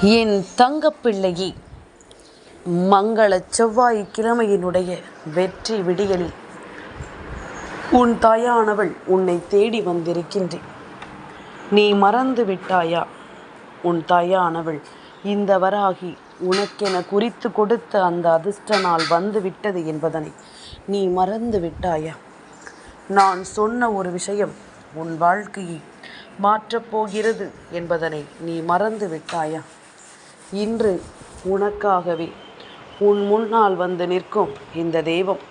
என் தங்கப்பிள்ளையே, மங்கள செவ்வாய்க்கிழமையினுடைய வெற்றி விடியலில் உன் தாயானவள் உன்னை தேடி வந்திருக்கின்றேன். நீ மறந்து விட்டாயா? உன் தாயானவள் இந்த வராகி உனக்கென குறித்து கொடுத்த அந்த அதிர்ஷ்ட நாள் வந்து விட்டது என்பதனை நீ மறந்து விட்டாயா? நான் சொன்ன ஒரு விஷயம் உன் வாழ்க்கையை மாற்றப்போகிறது என்பதனை நீ மறந்து விட்டாயா? இன்று உனக்காகவே உன் முன்னால் வந்து நிற்கும் இந்த தெய்வம்,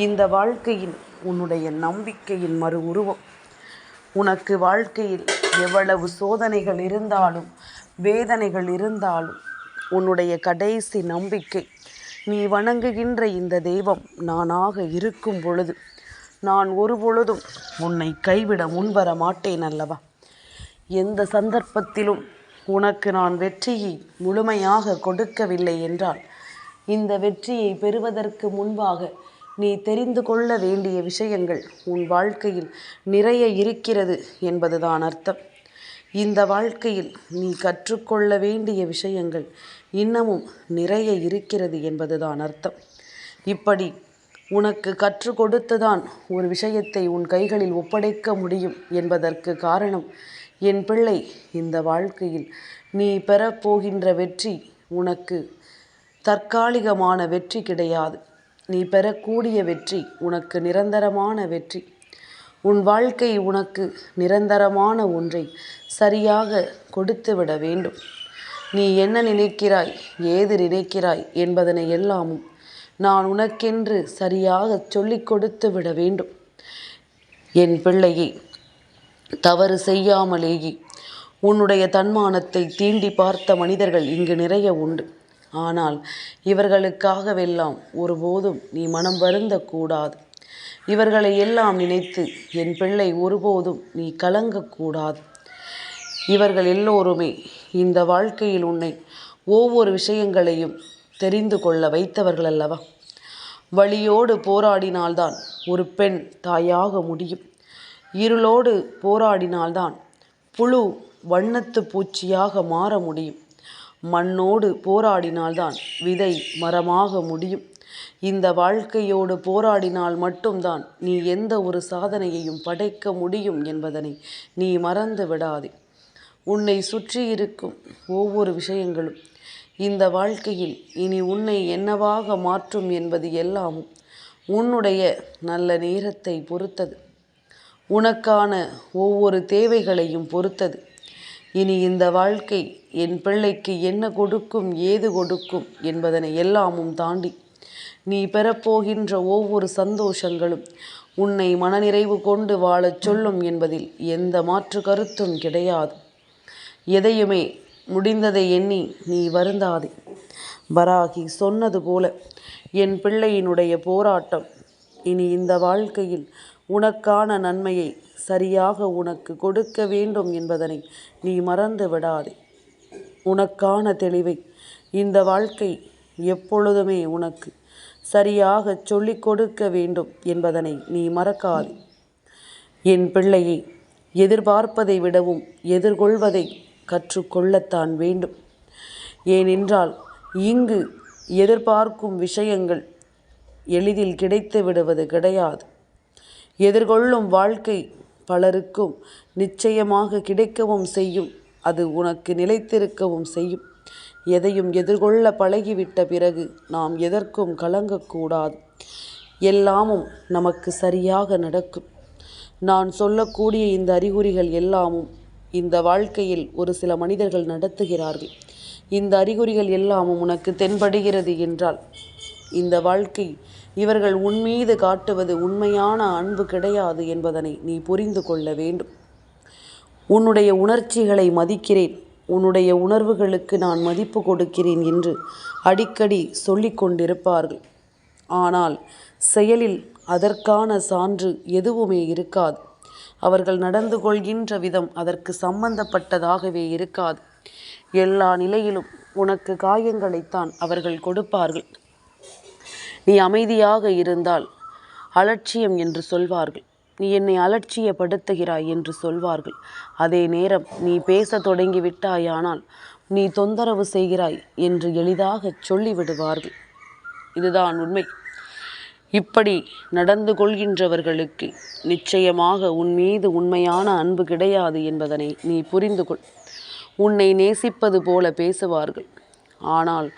இந்த வாழ்க்கையின் உன்னுடைய நம்பிக்கையின் மறு உருவம். உனக்கு வாழ்க்கையில் எவ்வளவு சோதனைகள் இருந்தாலும் வேதனைகள் இருந்தாலும் உன்னுடைய கடைசி நம்பிக்கை நீ வணங்குகின்ற இந்த தெய்வம் நானாக இருக்கும் பொழுது நான் ஒருபொழுதும் உன்னை கைவிட முன்வர மாட்டேன் அல்லவா? எந்த சந்தர்ப்பத்திலும் உனக்கு நான் வெற்றியை முழுமையாக கொடுக்கவில்லை என்றால் இந்த வெற்றியை பெறுவதற்கு முன்பாக நீ தெரிந்து கொள்ள வேண்டிய விஷயங்கள் உன் வாழ்க்கையில் நிறைய இருக்கிறது என்பதுதான் அர்த்தம். இந்த வாழ்க்கையில் நீ கற்றுக்கொள்ள வேண்டிய விஷயங்கள் இன்னமும் நிறைய இருக்கிறது என்பதுதான் அர்த்தம். இப்படி உனக்கு கற்றுக் கொடுத்துதான் ஒரு விஷயத்தை உன் கைகளில் ஒப்படைக்க முடியும் என்பதற்கு காரணம், என் பிள்ளை, இந்த வாழ்க்கையில் நீ பெறப்போகின்ற வெற்றி உனக்கு தற்காலிகமான வெற்றி கிடையாது. நீ பெறக்கூடிய வெற்றி உனக்கு நிரந்தரமான வெற்றி. உன் வாழ்க்கை உனக்கு நிரந்தரமான ஒன்றை சரியாக கொடுத்துவிட வேண்டும். நீ என்ன நினைக்கிறாய், ஏது நினைக்கிறாய் என்பதனை எல்லாமும் நான் உனக்கென்று சரியாக சொல்லிக் கொடுத்து விட வேண்டும். என் பிள்ளையை, தவறு செய்யாமலேயே உன்னுடைய தன்மானத்தை தீண்டி பார்த்த மனிதர்கள் இங்கு நிறைய உண்டு. ஆனால் இவர்களுக்காகவெல்லாம் ஒருபோதும் நீ மனம் வருந்தக்கூடாது. இவர்களை எல்லாம் நினைத்து என் பிள்ளை ஒருபோதும் நீ கலங்கக்கூடாது. இவர்கள் எல்லோருமே இந்த வாழ்க்கையில் உன்னை ஒவ்வொரு விஷயங்களையும் தெரிந்து கொள்ள வைத்தவர்கள் அல்லவா? வலியோடு போராடினால்தான் ஒரு பெண் தாயாக முடியும். இருளோடு போராடினால்தான் புழு வண்ணத்து பூச்சியாக மாற முடியும். மண்ணோடு போராடினால்தான் விதை மரமாக முடியும். இந்த வாழ்க்கையோடு போராடினால் மட்டும்தான் நீ எந்த ஒரு சாதனையையும் படைக்க முடியும் என்பதனை நீ மறந்து விடாதே. உன்னை சுற்றி இருக்கும் ஒவ்வொரு விஷயங்களும் இந்த வாழ்க்கையில் இனி உன்னை என்னவாக மாற்றும் என்பது எல்லாமும் உன்னுடைய நல்ல நேரத்தை பொறுத்தது. உனக்கான ஒவ்வொரு தேவைகளையும் பொறுத்தது. இனி இந்த வாழ்க்கை என் பிள்ளைக்கு என்ன கொடுக்கும், ஏது கொடுக்கும் என்பதனை எல்லாமும் தாண்டி நீ பெறப்போகின்ற ஒவ்வொரு சந்தோஷங்களும் உன்னை மனநிறைவு கொண்டு வாழச் சொல்லும் என்பதில் எந்த மாற்று கருத்தும் கிடையாது. எதையுமே முடிந்ததை எண்ணி நீ வருந்தாதே. வராகி சொன்னது போல என் பிள்ளையினுடைய போராட்டம் இனி இந்த வாழ்க்கையில் உனக்கான நன்மையை சரியாக உனக்கு கொடுக்க வேண்டும் என்பதனை நீ மறந்து விடாதே. உனக்கான தெளிவை இந்த வாழ்க்கை எப்பொழுதுமே உனக்கு சரியாக சொல்லிக் கொடுக்க வேண்டும் என்பதனை நீ மறக்காதே. என் பிள்ளையை, எதிர்பார்ப்பதை விடவும் எதிர்கொள்வதை கற்றுக்கொள்ளத்தான் வேண்டும். ஏனென்றால் இங்கு எதிர்பார்க்கும் விஷயங்கள் எளிதில் கிடைத்து விடுவது கிடையாது. எதிர்கொள்ளும் வாழ்க்கை பலருக்கும் நிச்சயமாக கிடைக்கவும் செய்யும். அது உனக்கு நிலைத்திருக்கவும் செய்யும். எதையும் எதிர்கொள்ள பழகிவிட்ட பிறகு நாம் எதற்கும் கலங்கக்கூடாது. எல்லாமும் நமக்கு சரியாக நடக்கும். நான் சொல்லக்கூடிய இந்த அறிகுறிகள் எல்லாமும் இந்த வாழ்க்கையில் ஒரு சில மனிதர்கள் நடத்துகிறார்கள். இந்த அறிகுறிகள் எல்லாமும் உனக்கு தென்படுகிறது என்றால் இந்த வாழ்க்கை இவர்கள் உன்மீது காட்டுவது உண்மையான அன்பு கிடையாது என்பதனை நீ புரிந்து கொள்ள வேண்டும். உன்னுடைய உணர்ச்சிகளை மதிக்கிறேன், உன்னுடைய உணர்வுகளுக்கு நான் மதிப்பு கொடுக்கிறேன் என்று அடிக்கடி சொல்லிக் கொண்டிருப்பார்கள். ஆனால் செயலில் அதற்கான சான்று எதுவுமே இருக்காது. அவர்கள் நடந்து கொள்கின்ற விதம் அதற்கு சம்பந்தப்பட்டதாகவே இருக்காது. எல்லா நிலையிலும் உனக்கு காயங்களைத்தான் அவர்கள் கொடுப்பார்கள். நீ அமைதியாக இருந்தால் அலட்சியம் என்று சொல்வார்கள். நீ என்னை அலட்சியப்படுத்துகிறாய் என்று சொல்வார்கள். அதே நேரம் நீ பேச தொடங்கிவிட்டாயானால் நீ தொந்தரவு செய்கிறாய் என்று எளிதாக சொல்லிவிடுவார்கள். இதுதான் உண்மை. இப்படி நடந்து கொள்கின்றவர்களுக்கு நிச்சயமாக உன் மீது உண்மையான அன்பு கிடையாது என்பதனை நீ புரிந்து கொள். உன்னை நேசிப்பது போல பேசுவார்கள். ஆனால்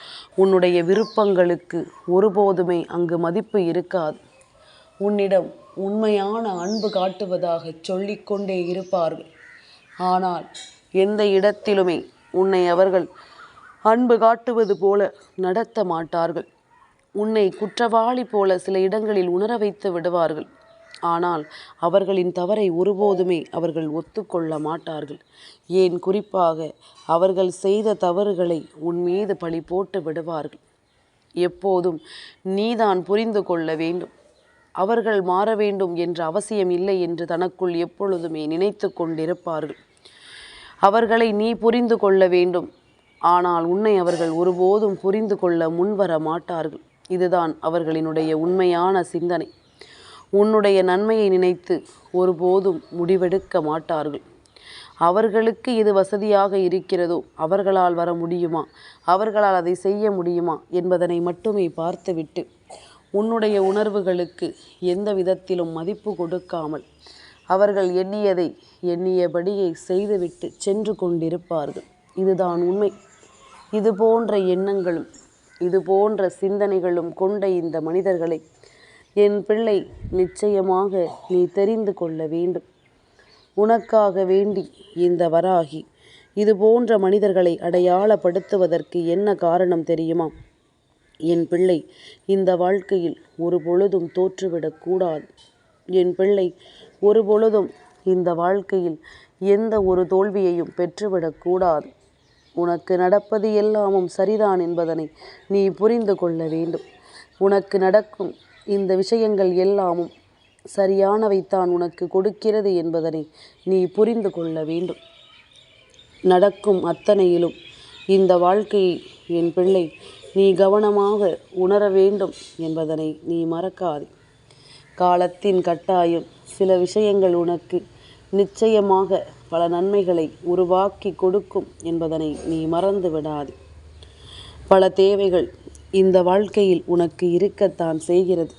உன்னுடைய விருப்பங்களுக்கு ஒருபோதுமே அங்கு மதிப்பு இருக்காது. உன்னிடம் உண்மையான அன்பு காட்டுவதாக சொல்லிக்கொண்டே இருப்பார்கள். ஆனால் எந்த இடத்திலுமே உன்னை அவர்கள் அன்பு காட்டுவது போல நடத்த மாட்டார்கள். உன்னை குற்றவாளி போல சில இடங்களில் உணர வைத்து விடுவார்கள். ஆனால் அவர்களின் தவறை ஒருபோதுமே அவர்கள் ஒத்துக்கொள்ள மாட்டார்கள். ஏன் குறிப்பாக அவர்கள் செய்த தவறுகளை உன் மீது பழி போட்டு விடுவார்கள். எப்போதும் நீதான் புரிந்து கொள்ள வேண்டும். அவர்கள் மாற வேண்டும் என்ற அவசியம் இல்லை என்று தனக்குள் எப்பொழுதுமே நினைத்து கொண்டிருப்பார்கள். அவர்களை நீ புரிந்து கொள்ள வேண்டும். ஆனால் உன்னை அவர்கள் ஒருபோதும் புரிந்து கொள்ள முன்வர மாட்டார்கள். இதுதான் அவர்களினுடைய உண்மையான சிந்தனை. உன்னுடைய நன்மையை நினைத்து ஒருபோதும் முடிவெடுக்க மாட்டார்கள். அவர்களுக்கு எது வசதியாக இருக்கிறதோ, அவர்களால் வர முடியுமா, அவர்களால் அதை செய்ய முடியுமா என்பதனை மட்டுமே பார்த்துவிட்டு உன்னுடைய உணர்வுகளுக்கு எந்த விதத்திலும் மதிப்பு கொடுக்காமல் அவர்கள் எண்ணியதை எண்ணியபடியே செய்துவிட்டு சென்று கொண்டிருப்பார்கள். இதுதான் உண்மை. இது போன்ற எண்ணங்களும் இது போன்ற சிந்தனைகளும் கொண்ட இந்த மனிதர்களை என் பிள்ளை நிச்சயமாக நீ தெரிந்து கொள்ள வேண்டும். உனக்காக வேண்டி இந்த வராகி இது போன்ற மனிதர்களை அடையாளப்படுத்துவதற்கு என்ன காரணம் தெரியுமா? என் பிள்ளை இந்த வாழ்க்கையில் ஒரு பொழுதும் தோற்றுவிடக்கூடாது. என் பிள்ளை ஒரு பொழுதும் இந்த வாழ்க்கையில் எந்த ஒரு தோல்வியையும் பெற்றுவிடக்கூடாது. உனக்கு நடப்பது எல்லாமும் சரிதான் என்பதனை நீ புரிந்து கொள்ள வேண்டும். உனக்கு நடக்கும் இந்த விஷயங்கள் எல்லாமும் சரியானவைத்தான் உனக்கு கொடுக்கிறது என்பதனை நீ புரிந்து கொள்ள வேண்டும். நடக்கும் அத்தனையிலும் இந்த வாழ்க்கையை என் பிள்ளை நீ கவனமாக உணர வேண்டும் என்பதனை நீ மறக்காதே. காலத்தின் கட்டாயம் சில விஷயங்கள் உனக்கு நிச்சயமாக பல நன்மைகளை உருவாக்கி கொடுக்கும் என்பதனை நீ மறந்து விடாதே. பல தேவைகள் இந்த வாழ்க்கையில் உனக்கு இருக்கத்தான் செய்கிறது.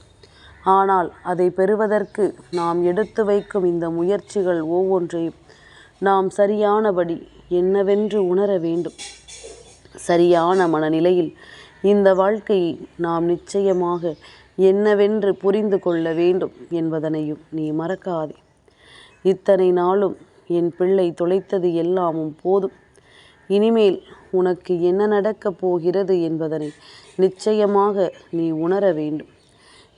ஆனால் அதை பெறுவதற்கு நாம் எடுத்து வைக்கும் இந்த முயற்சிகள் ஒவ்வொன்றையும் நாம் சரியானபடி என்னவென்று உணர வேண்டும். சரியான மனநிலையில் இந்த வாழ்க்கையை நாம் நிச்சயமாக என்னவென்று புரிந்து கொள்ள வேண்டும் என்பதனையும் நீ மறக்காதே. இத்தனை நாளும் என் பிள்ளை தொலைத்தது எல்லாமும் போதும். இனிமேல் உனக்கு என்ன நடக்கப் போகிறது என்பதனை நிச்சயமாக நீ உணர வேண்டும்.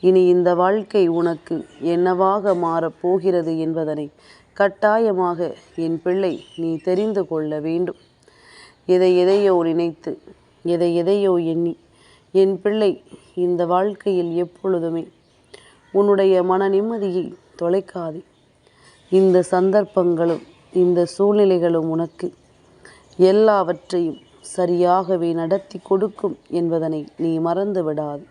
இனி இந்த வாழ்க்கை உனக்கு என்னவாக மாறப்போகிறது என்பதனை கட்டாயமாக என் பிள்ளை நீ தெரிந்து கொள்ள வேண்டும். எதையோ நினைத்து எதையோ எண்ணி என் பிள்ளை இந்த வாழ்க்கையில் எப்பொழுதுமே உன்னுடைய மன நிம்மதியை தொலைக்காதே. இந்த சந்தர்ப்பங்களும் இந்த சூழ்நிலைகளும் உனக்கு எல்லாவற்றையும் சரியாகவே நடத்தி கொடுக்கும் என்பதனை நீ மறந்து விடாது.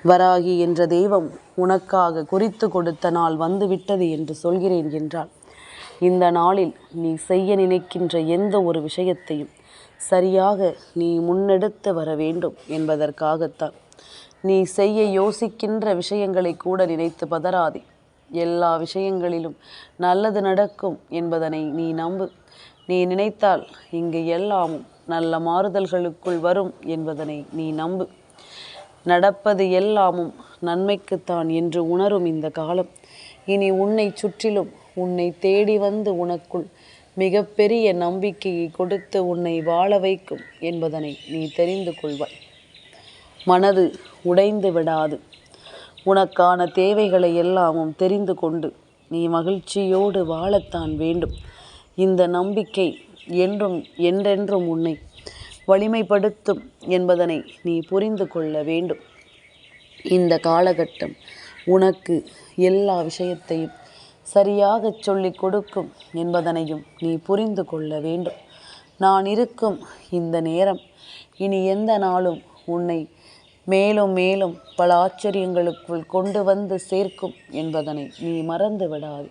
வராகி என்ற தெய்வம் உனக்காக குறித்து கொடுத்த நாள் வந்துவிட்டது என்று சொல்கிறேன் என்றால், இந்த நாளில் நீ செய்ய நினைக்கின்ற எந்த ஒரு விஷயத்தையும் சரியாக நீ முன்னெடுத்து வர வேண்டும் என்பதற்காகத்தான். நீ செய்ய யோசிக்கின்ற விஷயங்களை கூட நினைத்து பதறாதே. எல்லா விஷயங்களிலும் நல்லது நடக்கும் என்பதனை நீ நம்பு. நீ நினைத்தால் இங்கு எல்லாமும் நல்ல மாறுதல்களுக்குள் வரும் என்பதனை நீ நம்பு. நடப்பது எல்லாமும் நன்மைக்குத்தான் என்று உணரும் இந்த காலம் இனி உன்னை சுற்றிலும் உன்னை தேடி வந்து உனக்குள் மிகப்பெரிய நம்பிக்கையை கொடுத்து உன்னை வாழ வைக்கும் என்பதனை நீ தெரிந்து கொள்வாய். மனது உடைந்து விடாது. உனக்கான தேவைகளை எல்லாமும் தெரிந்து கொண்டு நீ மகிழ்ச்சியோடு வாழத்தான் வேண்டும். இந்த நம்பிக்கை என்றென்றும் உன்னை வலிமைப்படுத்தும் என்பதனை நீ புரிந்து கொள்ள வேண்டும். இந்த காலகட்டம் உனக்கு எல்லா விஷயத்தையும் சரியாக சொல்லிக் கொடுக்கும் என்பதனையும் நீ புரிந்து கொள்ள வேண்டும். நான் இருக்கும் இந்த நேரம் இனி எந்த நாளும் உன்னை மேலும் மேலும் பல ஆச்சரியங்களுக்குள் கொண்டு வந்து சேர்க்கும் என்பதனை நீ மறந்து விடாது.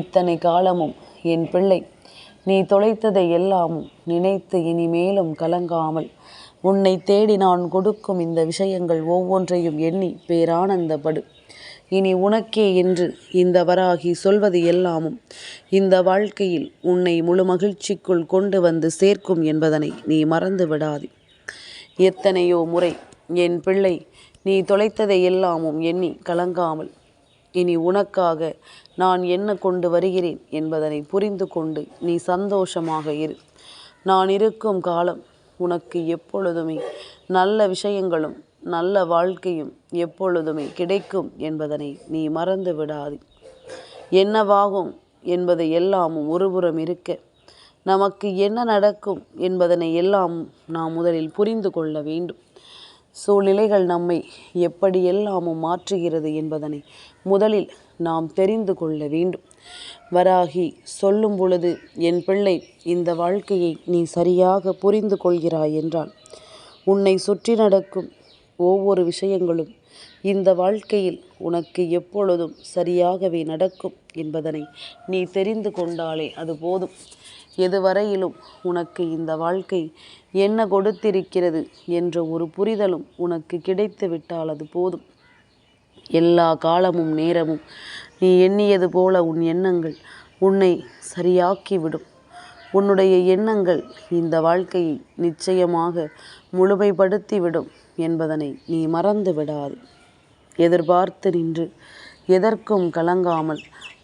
இத்தனை காலமும் என் பிள்ளை நீ தொலைத்ததை எல்லாமும் நினைத்து இனிமேலும் கலங்காமல் உன்னை தேடி நான் கொடுக்கும் இந்த விஷயங்கள் ஒவ்வொன்றையும் எண்ணி பேரானந்தப்படு. இனி உனக்கே என்று இந்த வராகி சொல்வது எல்லாமும் இந்த வாழ்க்கையில் உன்னை முழு மகிழ்ச்சிக்குள் கொண்டு வந்து சேர்க்கும் என்பதனை நீ மறந்து விடாதே. எத்தனையோ முறை என் பிள்ளை நீ தொலைத்ததை எல்லாமும் எண்ணி கலங்காமல் இனி உனக்காக நான் என்ன கொண்டு வருகிறேன் என்பதனை புரிந்து கொண்டு நீ சந்தோஷமாக இரு. நான் இருக்கும் காலம் உனக்கு எப்பொழுதுமே நல்ல விஷயங்களும் நல்ல வாழ்க்கையும் எப்பொழுதுமே கிடைக்கும் என்பதனை நீ மறந்து விடாது. என்னவாகும் என்பது எல்லாமும் ஒருபுறம் இருக்க, நமக்கு என்ன நடக்கும் என்பதனை எல்லாம் நாம் முதலில் புரிந்து கொள்ள வேண்டும். சூழ்நிலைகள் நம்மை எப்படியெல்லாமும் மாற்றுகிறது என்பதனை முதலில் நாம் தெரிந்து கொள்ள வேண்டும். வராகி சொல்லும் பொழுது, என் பிள்ளை இந்த வாழ்க்கையை நீ சரியாக புரிந்து கொள்கிறாய் என்றால் உன்னை சுற்றி நடக்கும் ஒவ்வொரு விஷயங்களும் இந்த வாழ்க்கையில் உனக்கு எப்பொழுதும் சரியாகவே நடக்கும் என்பதனை நீ தெரிந்து கொண்டாலே அது போதும். எதுவரையிலும் உனக்கு இந்த வாழ்க்கை என்ன கொடுத்திருக்கிறது என்ற ஒரு புரிதலும் உனக்கு கிடைத்து விட்டால் அது போதும். எல்லா காலமும் நேரமும் நீ எண்ணியது போல உன் எண்ணங்கள் உன்னை சரியாக்கிவிடும். உன்னுடைய எண்ணங்கள் இந்த வாழ்க்கையை நிச்சயமாக முழுமைப்படுத்திவிடும் என்பதனை நீ மறந்து விடாது. எதிர்பார்த்து நின்று எதற்கும் கலங்காமல்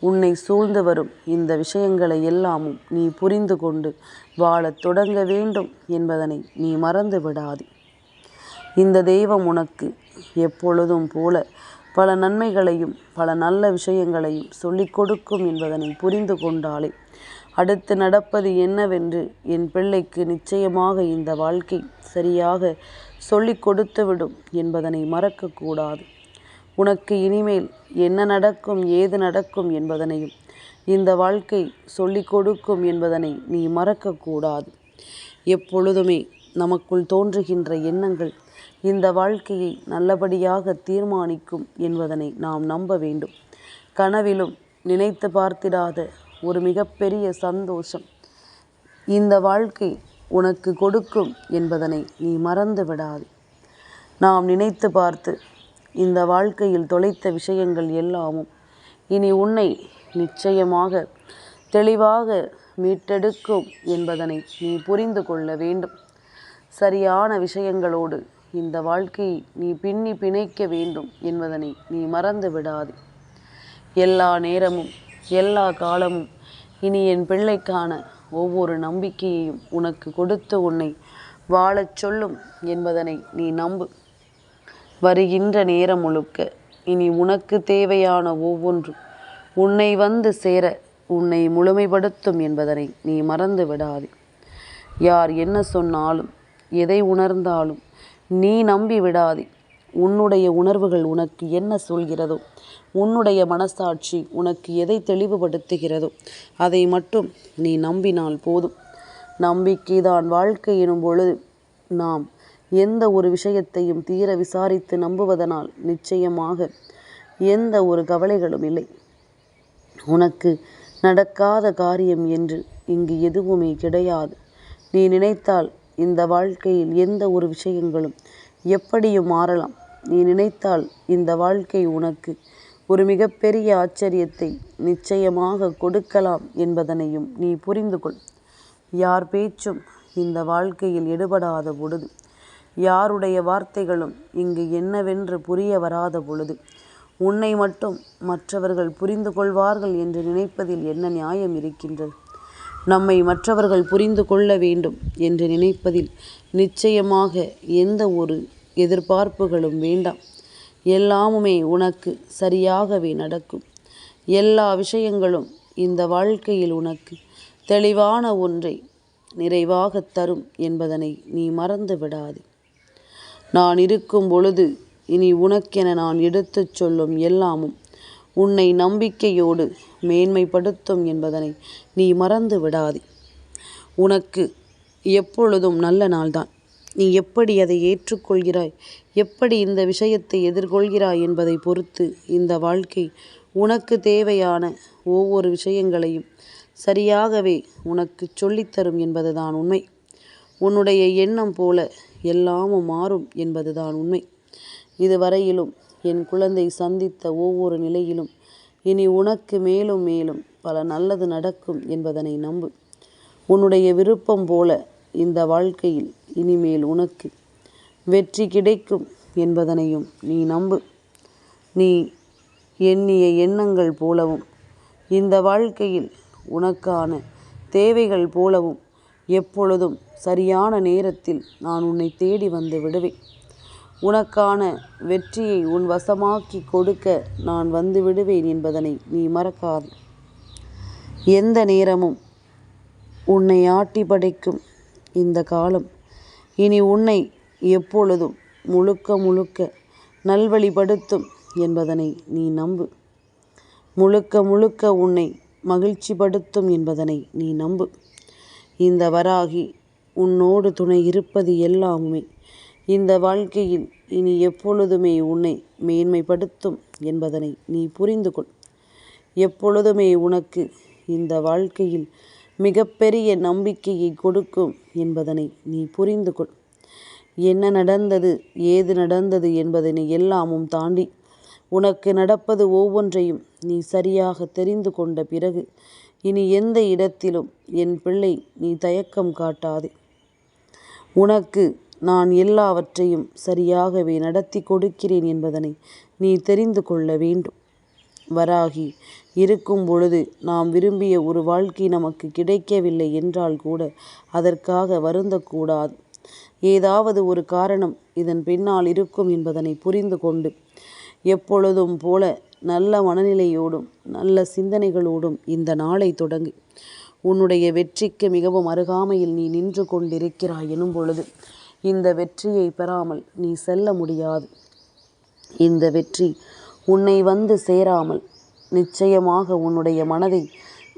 உன்னை சூழ்ந்து வரும் இந்த விஷயங்களை எல்லாமும் நீ புரிந்து கொண்டு வாழத் தொடங்க வேண்டும் என்பதனை நீ மறந்து விடாது. இந்த தெய்வம் உனக்கு எப்பொழுதும் போல பல நன்மைகளையும் பல நல்ல விஷயங்களையும் சொல்லிக் கொடுக்கும் என்பதனை புரிந்து கொண்டாலே அடுத்து நடப்பது என்னவென்று என் பிள்ளைக்கு நிச்சயமாக இந்த வாழ்க்கை சரியாக சொல்லிக் கொடுத்துவிடும் என்பதனை மறக்கக்கூடாது. உனக்கு இனிமேல் என்ன நடக்கும் ஏது நடக்கும் என்பதனையும் இந்த வாழ்க்கை சொல்லிக் கொடுக்கும் என்பதனை நீ மறக்கக்கூடாது. எப்பொழுதுமே நமக்குள் தோன்றுகின்ற எண்ணங்கள் இந்த வாழ்க்கையை நல்லபடியாக தீர்மானிக்கும் என்பதனை நாம் நம்ப வேண்டும். கனவிலும் நினைத்து பார்த்திடாத ஒரு மிகப்பெரிய சந்தோஷம் இந்த வாழ்க்கை உனக்கு கொடுக்கும் என்பதனை நீ மறந்து விடாது. நாம் நினைத்து பார்த்து இந்த வாழ்க்கையில் தொலைத்த விஷயங்கள் எல்லாமும் இனி உன்னை நிச்சயமாக தெளிவாக மீட்டெடுக்கும் என்பதனை நீ புரிந்து கொள்ள வேண்டும். சரியான விஷயங்களோடு இந்த வாழ்க்கையை நீ பின்னி பிணைக்க வேண்டும் என்பதனை நீ மறந்து விடாது. எல்லா நேரமும் எல்லா காலமும் இனி என் பிள்ளைக்கான ஒவ்வொரு நம்பிக்கையையும் உனக்கு கொடுத்து உன்னை வாழச் சொல்லும் என்பதனை நீ நம்பு. வருகின்ற நேரம் முழுக்க இனி உனக்கு தேவையான ஒவ்வொன்றும் உன்னை வந்து சேர உன்னை முழுமைப்படுத்தும் என்பதனை நீ மறந்து விடாதே. யார் என்ன சொன்னாலும் எதை உணர்ந்தாலும் நீ நம்பி விடாதே. உன்னுடைய உணர்வுகள் உனக்கு என்ன சொல்கிறதோ, உன்னுடைய மனசாட்சி உனக்கு எதை தெளிவுபடுத்துகிறதோ அதை மட்டும் நீ நம்பினால் போதும். நம்பிக்கைதான் வாழ்க்கை எனும் பொழுது நாம் எந்த ஒரு விஷயத்தையும் தீர விசாரித்து நம்புவதனால் நிச்சயமாக எந்த ஒரு கவலைகளும் இல்லை. உனக்கு நடக்காத காரியம் என்று இங்கு எதுவுமே கிடையாது. நீ நினைத்தால் இந்த வாழ்க்கையில் எந்த ஒரு விஷயங்களும் எப்படியும் மாறலாம். நீ நினைத்தால் இந்த வாழ்க்கை உனக்கு ஒரு மிகப்பெரிய ஆச்சரியத்தை நிச்சயமாக கொடுக்கலாம் என்பதனையும் நீ புரிந்து கொள். யார் பேச்சும் இந்த வாழ்க்கையில் எடுபடாத பொழுது, யாருடைய வார்த்தைகளும் இங்கு என்னவென்று புரிய வராத பொழுது, உன்னை மட்டும் மற்றவர்கள் புரிந்து கொள்வார்கள் என்று நினைப்பதில் என்ன நியாயம் இருக்கின்றது? நம்மை மற்றவர்கள் புரிந்து கொள்ள வேண்டும் என்று நினைப்பதில் நிச்சயமாக எந்த ஒரு எதிர்பார்ப்புகளும் வேண்டாம். எல்லாமுமே உனக்கு சரியாகவே நடக்கும். எல்லா விஷயங்களும் இந்த வாழ்க்கையில் உனக்கு தெளிவான ஒன்றை நிறைவாக தரும் என்பதனை நீ மறந்து விடாது. நான் இருக்கும் பொழுது இனி உனக்கென நான் எடுத்துச் சொல்லும் எல்லாமும் உன்னை நம்பிக்கையோடு மேன்மைப்படுத்தும் என்பதனை நீ மறந்து விடாதே. உனக்கு எப்பொழுதும் நல்ல நாள்தான். நீ எப்படி அதை ஏற்றுக்கொள்கிறாய், எப்படி இந்த விஷயத்தை எதிர்கொள்கிறாய் என்பதை பொறுத்து இந்த வாழ்க்கை உனக்கு தேவையான ஒவ்வொரு விஷயங்களையும் சரியாகவே உனக்கு சொல்லித்தரும் என்பதுதான் உண்மை. உன்னுடைய எண்ணம் போல எல்லாமும் மாறும் என்பதுதான் உண்மை. இதுவரையிலும் என் குழந்தை சந்தித்த ஒவ்வொரு நிலையிலும் இனி உனக்கு மேலும் மேலும் பல நல்லது நடக்கும் என்பதனை நம்பு. உன்னுடைய விருப்பம் போல இந்த வாழ்க்கையில் இனிமேல் உனக்கு வெற்றி கிடைக்கும் என்பதனையும் நீ நம்பு. நீ எண்ணிய எண்ணங்கள் போலவும் இந்த வாழ்க்கையில் உனக்கான தேவைகள் போலவும் எப்பொழுதும் சரியான நேரத்தில் நான் உன்னை தேடி வந்து விடுவேன். உனக்கான வெற்றியை உன் வசமாக்கி கொடுக்க நான் வந்து விடுவேன் என்பதனை நீ மறக்காது. எந்த நேரமும் உன்னை ஆட்டி படைக்கும் இந்த காலம் இனி உன்னை எப்பொழுதும் முழுக்க முழுக்க நல்வழிப்படுத்தும் என்பதனை நீ நம்பு. முழுக்க முழுக்க உன்னை மகிழ்ச்சிப்படுத்தும் என்பதனை நீ நம்பு. இந்த வராகி உன்னோடு துணை இருப்பது எல்லாமுமே இந்த வாழ்க்கையில் இனி எப்பொழுதுமே உன்னை மேன்மைப்படுத்தும் என்பதனை நீ புரிந்து கொள். எப்பொழுதுமே உனக்கு இந்த வாழ்க்கையில் மிகப்பெரிய நம்பிக்கையை கொடுக்கும் என்பதனை நீ புரிந்து கொள். என்ன நடந்தது, ஏது நடந்தது என்பதனை எல்லாமும் தாண்டி உனக்கு நடப்பது ஒவ்வொன்றையும் நீ சரியாக தெரிந்து கொண்ட பிறகு இனி எந்த இடத்திலும் என் பிள்ளை நீ தயக்கம் காட்டாதே. உனக்கு நான் எல்லாவற்றையும் சரியாகவே நடத்தி கொடுக்கிறேன் என்பதனை நீ தெரிந்து கொள்ள வேண்டும். வராகி இருக்கும் பொழுது நாம் விரும்பிய ஒரு வாழ்க்கை நமக்கு கிடைக்கவில்லை என்றால் கூட அதற்காக வருந்தக்கூடாது. ஏதாவது ஒரு காரணம் இதன் பின்னால் இருக்கும் என்பதனை புரிந்து கொண்டு எப்பொழுதும் போல நல்ல மனநிலையோடும் நல்ல சிந்தனைகளோடும் இந்த நாளை தொடங்கு. உன்னுடைய வெற்றிக்கு மிகவும் அருகாமையில் நீ நின்று கொண்டிருக்கிறாய் எனும் பொழுது இந்த வெற்றியை பெறாமல் நீ செல்ல முடியாது. இந்த வெற்றி உன்னை வந்து சேராமல் நிச்சயமாக உன்னுடைய மனதை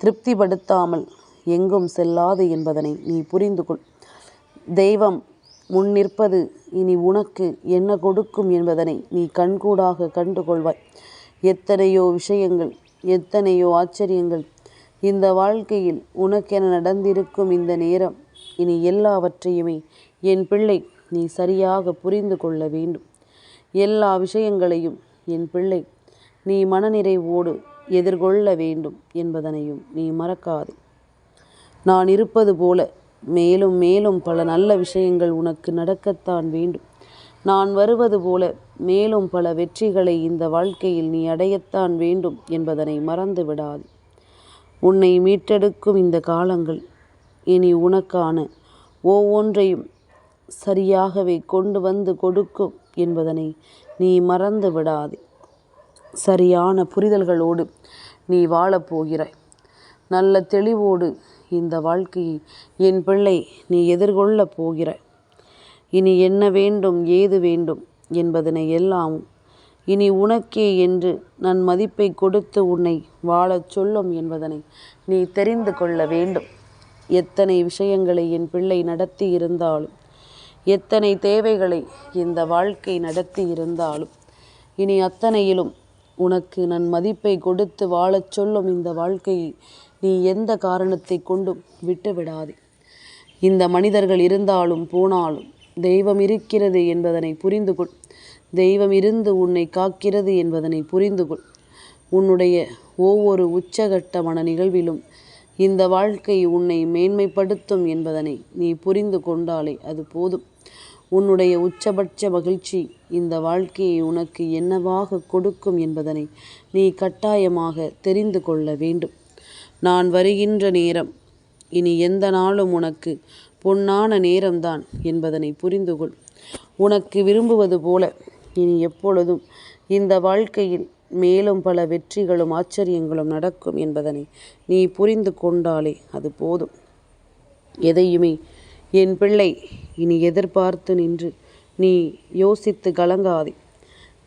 திருப்திப்படுத்தாமல் எங்கும் செல்லாது என்பதனை நீ புரிந்து கொள். தெய்வம் முன் நிற்பது இனி உனக்கு என்ன கொடுக்கும் என்பதனை நீ கண்கூடாக கண்டுகொள்வாய். எத்தனையோ விஷயங்கள், எத்தனையோ ஆச்சரியங்கள் இந்த வாழ்க்கையில் உனக்கென நடந்திருக்கும் இந்த நேரம் இனி எல்லாவற்றையுமே என் பிள்ளை நீ சரியாக புரிந்து கொள்ள வேண்டும். எல்லா விஷயங்களையும் என் பிள்ளை நீ மனநிறைவோடு எதிர்கொள்ள வேண்டும் என்பதனையும் நீ மறக்காதே. நான் இருப்பது போல மேலும் மேலும் பல நல்ல விஷயங்கள் உனக்கு நடக்கத்தான் வேண்டும். நான் வருவது போல மேலும் பல வெற்றிகளை இந்த வாழ்க்கையில் நீ அடையத்தான் வேண்டும் என்பதனை மறந்து விடாது. உன்னை மீட்டெடுக்கும் இந்த காலங்கள் இனி உனக்கான ஒவ்வொன்றையும் சரியாகவே கொண்டு வந்து கொடுக்கும் என்பதனை நீ மறந்து விடாதே. சரியான புரிதல்களோடு நீ வாழப்போகிறாய். நல்ல தெளிவோடு இந்த வாழ்க்கையை என் பிள்ளை நீ எதிர்கொள்ளப் போகிறாய். இனி என்ன வேண்டும், ஏது வேண்டும் என்பதனை எல்லாமும் இனி உனக்கே என்று நான் மதிப்பை கொடுத்து உன்னை வாழச் சொல்லும் என்பதனை நீ தெரிந்து கொள்ள வேண்டும். எத்தனை விஷயங்களை என் பிள்ளை நடத்தி இருந்தாலும், எத்தனை தேவைகளை இந்த வாழ்க்கை நடத்தி இருந்தாலும் இனி அத்தனையிலும் உனக்கு நான் மதிப்பை கொடுத்து வாழச் சொல்லும் இந்த வாழ்க்கையை நீ எந்த காரணத்தை கொண்டும் விட்டு விடாதே. இந்த மனிதர்கள் இருந்தாலும் போனாலும் தெய்வம் இருக்கிறது என்பதனை புரிந்து கொள். தெய்வம் இருந்து உன்னை காக்கிறது என்பதனை புரிந்து கொள். உன்னுடைய ஒவ்வொரு உச்சகட்டமான நிகழ்விலும் இந்த வாழ்க்கை உன்னை மேன்மைப்படுத்தும் என்பதனை நீ புரிந்து கொண்டாலே அது போதும். உன்னுடைய உச்சபட்ச மகிழ்ச்சி இந்த வாழ்க்கையை உனக்கு என்னவாக கொடுக்கும் என்பதனை நீ கட்டாயமாக தெரிந்து கொள்ள வேண்டும். நான் வருகின்ற நேரம் இனி எந்த நாளும் உனக்கு பொன்னான நேரம்தான் என்பதனை புரிந்து கொள். உனக்கு விரும்புவது போல இனி எப்பொழுதும் இந்த வாழ்க்கையில் மேலும் பல வெற்றிகளும் ஆச்சரியங்களும் நடக்கும் என்பதனை நீ புரிந்து கொண்டாலே அது போதும். எதையுமே என் பிள்ளை இனி எதிர்பார்த்து நின்று நீ யோசித்து கலங்காதே.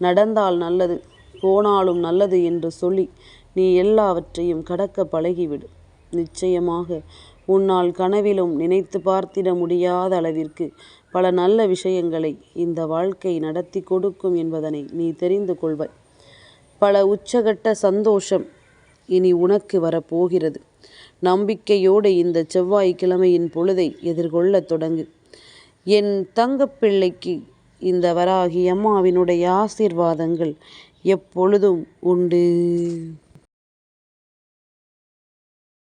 நடந்தால் நல்லது, போனாலும் நல்லது என்று சொல்லி நீ எல்லாவற்றையும் கடக்க பழகிவிடு. நிச்சயமாக உன்னால் கனவிலும் நினைத்து பார்த்திட முடியாத அளவிற்கு பல நல்ல விஷயங்களை இந்த வாழ்க்கை நடத்தி கொடுக்கும் என்பதனை நீ தெரிந்து கொள்வாய். பல உச்சகட்ட சந்தோஷம் இனி உனக்கு வரப்போகிறது. நம்பிக்கையோடு இந்த செவ்வாய்க்கிழமையின் பொழுதை எதிர்கொள்ளத் தொடங்கு. என் தங்கப்பிள்ளைக்கு இந்த வராகி அம்மாவினுடைய ஆசீர்வாதங்கள் எப்பொழுதும் உண்டு.